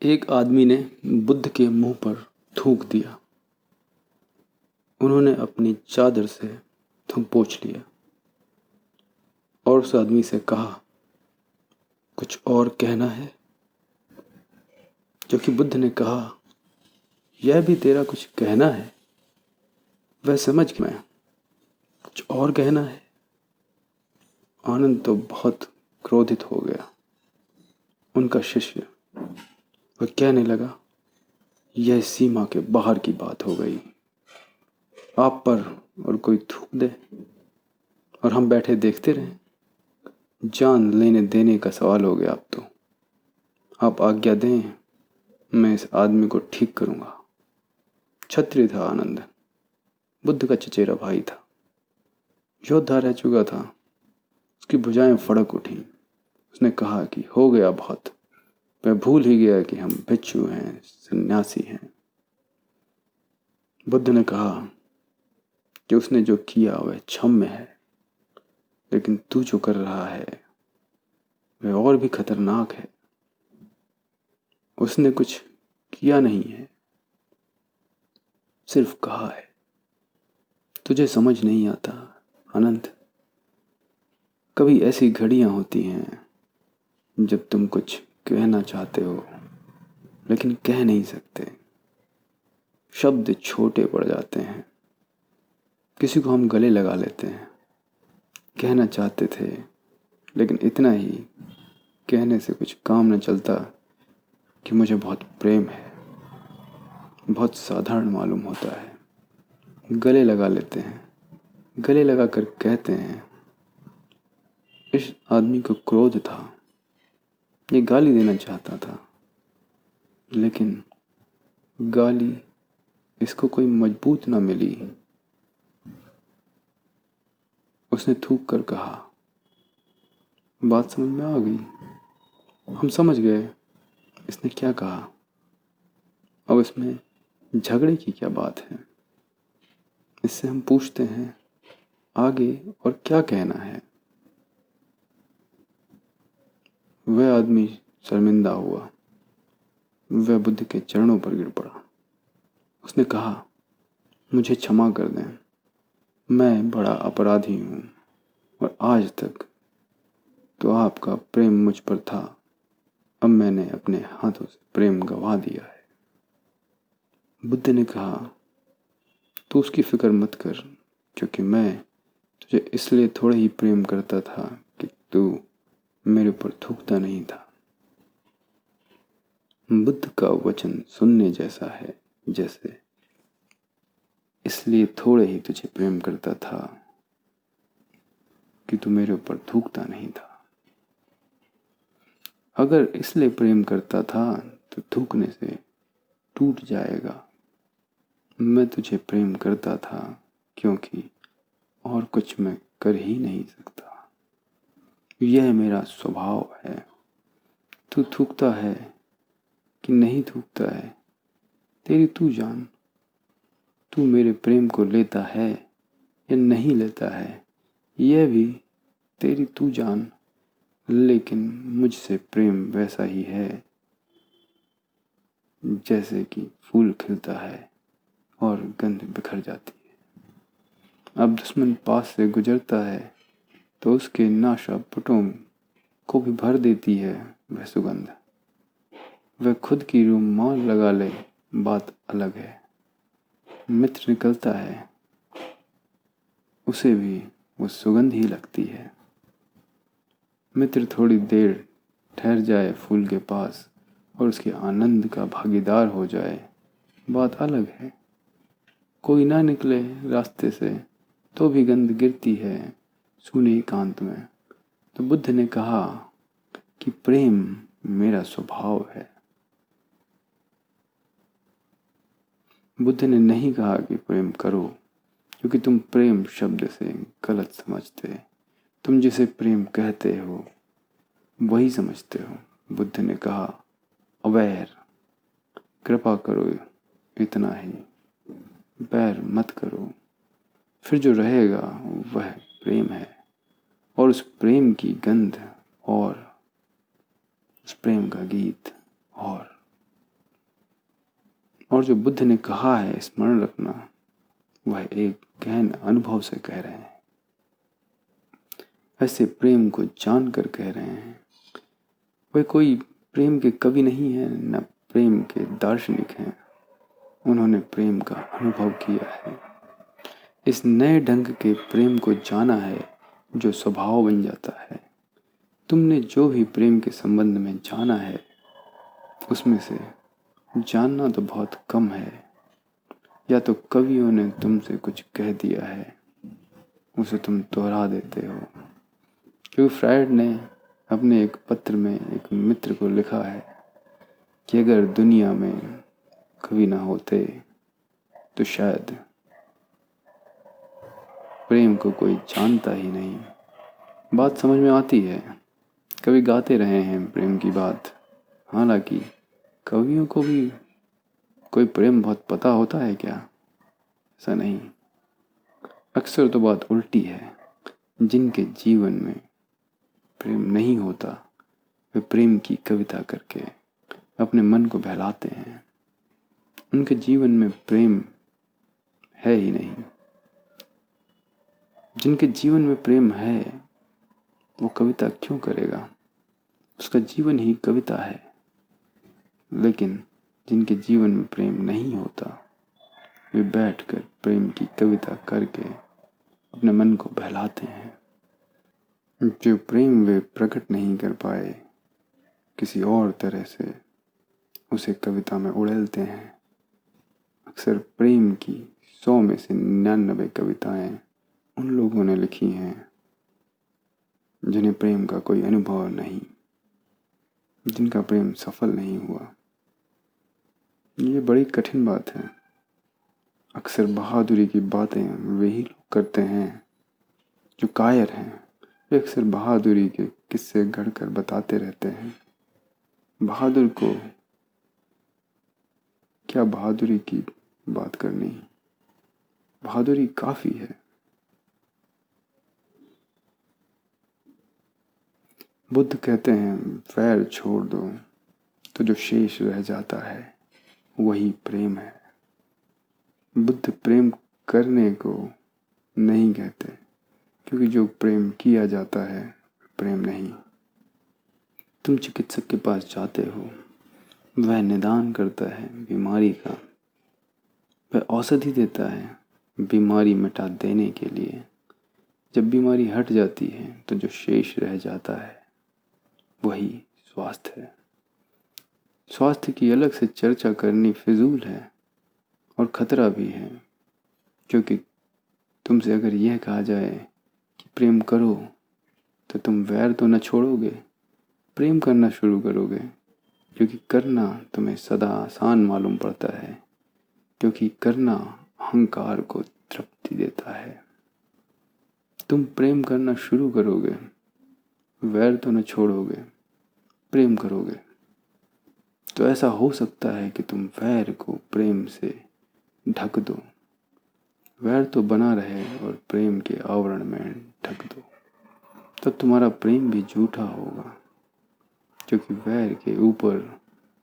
एक आदमी ने बुद्ध के मुंह पर थूक दिया। उन्होंने अपनी चादर से थूक पोंछ लिया और उस आदमी से कहा, कुछ और कहना है? क्योंकि बुद्ध ने कहा, यह भी तेरा कुछ कहना है? वह समझ गया, कुछ और कहना है। आनंद तो बहुत क्रोधित हो गया। उनका शिष्य वह कहने लगा, यह सीमा के बाहर की बात हो गई। आप पर और कोई थूक दे और हम बैठे देखते रहें। जान लेने देने का सवाल हो गया अब तो। आप आज्ञा दें, मैं इस आदमी को ठीक करूंगा। क्षत्रिय था आनंद, बुद्ध का चचेरा भाई था, योद्धा रह चुका था। उसकी भुजाएं फड़क उठी। उसने कहा कि हो गया बहुत, मैं भूल ही गया कि हम भिक्षु हैं, सन्यासी हैं। बुद्ध ने कहा कि उसने जो किया वह क्षम्य है, लेकिन तू जो कर रहा है वह और भी खतरनाक है। उसने कुछ किया नहीं है, सिर्फ कहा है। तुझे समझ नहीं आता आनंद। कभी ऐसी घड़ियां होती हैं जब तुम कुछ कहना चाहते हो लेकिन कह नहीं सकते। शब्द छोटे पड़ जाते हैं। किसी को हम गले लगा लेते हैं। कहना चाहते थे लेकिन इतना ही कहने से कुछ काम न चलता कि मुझे बहुत प्रेम है। बहुत साधारण मालूम होता है। गले लगा लेते हैं। गले लगा कर कहते हैं। इस आदमी को क्रोध था, ये गाली देना चाहता था, लेकिन गाली इसको कोई मजबूत ना मिली। उसने थूक कर कहा, बात समझ में आ गई। हम समझ गए इसने क्या कहा। अब इसमें झगड़े की क्या बात है? इससे हम पूछते हैं आगे और क्या कहना है। वह आदमी शर्मिंदा हुआ। वह बुद्ध के चरणों पर गिर पड़ा। उसने कहा, मुझे क्षमा कर दें, मैं बड़ा अपराधी हूँ और आज तक तो आपका प्रेम मुझ पर था। अब मैंने अपने हाथों से प्रेम गवा दिया है। बुद्ध ने कहा, तू उसकी फिक्र मत कर, क्योंकि मैं तुझे इसलिए थोड़ा ही प्रेम करता था कि तू मेरे ऊपर थूकता नहीं था। बुद्ध का वचन सुनने जैसा है, जैसे इसलिए थोड़े ही तुझे प्रेम करता था कि तू मेरे ऊपर थूकता नहीं था। अगर इसलिए प्रेम करता था तो थूकने से टूट जाएगा। मैं तुझे प्रेम करता था क्योंकि और कुछ मैं कर ही नहीं सकता। यह मेरा स्वभाव है। तू थूकता है कि नहीं थूकता है, तेरी तू जान। तू मेरे प्रेम को लेता है या नहीं लेता है, यह भी तेरी तू जान। लेकिन मुझसे प्रेम वैसा ही है जैसे कि फूल खिलता है और गंध बिखर जाती है। अब दुश्मन पास से गुजरता है तो उसके नासापुटों को भी भर देती है वह सुगंध। वह खुद की रुमाल लगा ले, बात अलग है। मित्र निकलता है, उसे भी वो सुगंध ही लगती है। मित्र थोड़ी देर ठहर जाए फूल के पास और उसके आनंद का भागीदार हो जाए, बात अलग है। कोई ना निकले रास्ते से तो भी गंध गिरती है सूने एकांत में। तो बुद्ध ने कहा कि प्रेम मेरा स्वभाव है। बुद्ध ने नहीं कहा कि प्रेम करो, क्योंकि तुम प्रेम शब्द से गलत समझते। तुम जिसे प्रेम कहते हो वही समझते हो। बुद्ध ने कहा, अवैर, कृपा करो, इतना ही। बैर मत करो। फिर जो रहेगा वह प्रेम है, और उस प्रेम की गंध और उस प्रेम का गीत और और जो बुद्ध ने कहा है स्मरण रखना, वह एक गहन अनुभव से कह रहे हैं। ऐसे प्रेम को जानकर कह रहे हैं। वह कोई प्रेम के कवि नहीं है, न प्रेम के दार्शनिक हैं। उन्होंने प्रेम का अनुभव किया है। इस नए ढंग के प्रेम को जाना है जो स्वभाव बन जाता है। तुमने जो भी प्रेम के संबंध में जाना है, उसमें से जानना तो बहुत कम है। या तो कवियों ने तुमसे कुछ कह दिया है, उसे तुम दोहरा देते हो। क्योंकि फ्रायड ने अपने एक पत्र में एक मित्र को लिखा है कि अगर दुनिया में कवि ना होते तो शायद प्रेम को कोई जानता ही नहीं। बात समझ में आती है। कवि गाते रहे हैं प्रेम की बात, हालांकि कवियों को भी कोई प्रेम बहुत पता होता है क्या? ऐसा नहीं। अक्सर तो बात उल्टी है। जिनके जीवन में प्रेम नहीं होता, वे प्रेम की कविता करके अपने मन को बहलाते हैं। उनके जीवन में प्रेम है ही नहीं। जिनके जीवन में प्रेम है, वो कविता क्यों करेगा? उसका जीवन ही कविता है। लेकिन जिनके जीवन में प्रेम नहीं होता, वे बैठकर प्रेम की कविता करके अपने मन को बहलाते हैं। जो प्रेम वे प्रकट नहीं कर पाए, किसी और तरह से उसे कविता में उड़ेलते हैं। अक्सर प्रेम की 100 में से 99 कविताएं उन लोगों ने लिखी हैं जिन्हें प्रेम का कोई अनुभव नहीं, जिनका प्रेम सफल नहीं हुआ। ये बड़ी कठिन बात है। अक्सर बहादुरी की बातें वही लोग करते हैं जो कायर हैं। वे अक्सर बहादुरी के किस्से गढ़कर बताते रहते हैं। बहादुर को क्या बहादुरी की बात करनी, बहादुरी काफी है। बुद्ध कहते हैं वैर छोड़ दो तो जो शेष रह जाता है वही प्रेम है। बुद्ध प्रेम करने को नहीं कहते, क्योंकि जो प्रेम किया जाता है प्रेम नहीं। तुम चिकित्सक के पास जाते हो, वह निदान करता है बीमारी का, वह औषधि देता है बीमारी मिटा देने के लिए। जब बीमारी हट जाती है तो जो शेष रह जाता है वही स्वास्थ्य है। स्वास्थ्य की अलग से चर्चा करनी फिजूल है और खतरा भी है, क्योंकि तुमसे अगर यह कहा जाए कि प्रेम करो तो तुम वैर तो न छोड़ोगे, प्रेम करना शुरू करोगे। क्योंकि करना तुम्हें सदा आसान मालूम पड़ता है, क्योंकि करना अहंकार को तृप्ति देता है। तुम प्रेम करना शुरू करोगे, वैर तो न छोड़ोगे, प्रेम करोगे। तो ऐसा हो सकता है कि तुम वैर को प्रेम से ढक दो, वैर तो बना रहे और प्रेम के आवरण में ढक दो। तब तुम्हारा प्रेम भी झूठा होगा, क्योंकि वैर के ऊपर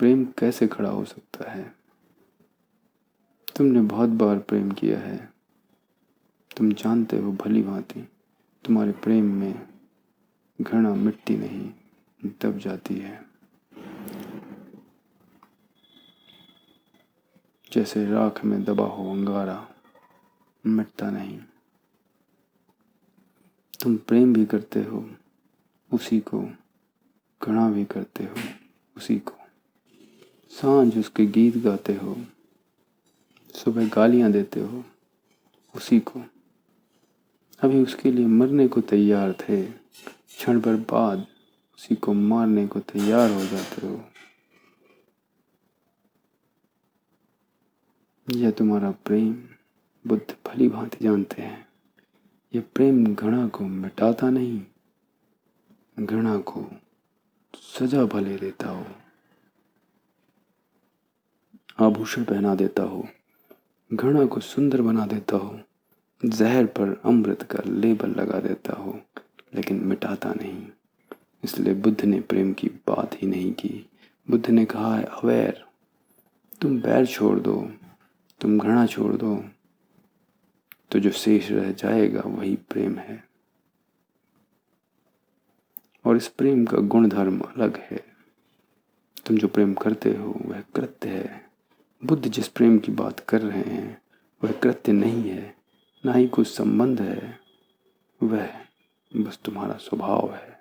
प्रेम कैसे खड़ा हो सकता है? तुमने बहुत बार प्रेम किया है, तुम जानते हो भली भांति तुम्हारे प्रेम में घृणा मिटती नहीं, दब जाती है। जैसे राख में दबा हो अंगारा, मिटता नहीं। तुम प्रेम भी करते हो उसी को, घृणा भी करते हो उसी को। सांझ उसके गीत गाते हो, सुबह गालियां देते हो उसी को। अभी उसके लिए मरने को तैयार थे, क्षण भर बाद उसी को मारने को तैयार हो जाते हो। यह तुम्हारा प्रेम बुद्ध भली भांति जानते हैं। यह प्रेम घृणा को मिटाता नहीं, घृणा को सजा भले देता हो, आभूषण पहना देता हो, घृणा को सुंदर बना देता हो, जहर पर अमृत का लेबल लगा देता हो, लेकिन मिटाता नहीं। इसलिए बुद्ध ने प्रेम की बात ही नहीं की। बुद्ध ने कहा है अवैर, तुम बैर छोड़ दो, तुम घृणा छोड़ दो, तो जो शेष रह जाएगा वही प्रेम है। और इस प्रेम का गुण धर्म अलग है। तुम जो प्रेम करते हो वह कृत्य है। बुद्ध जिस प्रेम की बात कर रहे हैं वह कृत्य नहीं है, ना ही कुछ संबंध है, वह बस तुम्हारा स्वभाव है।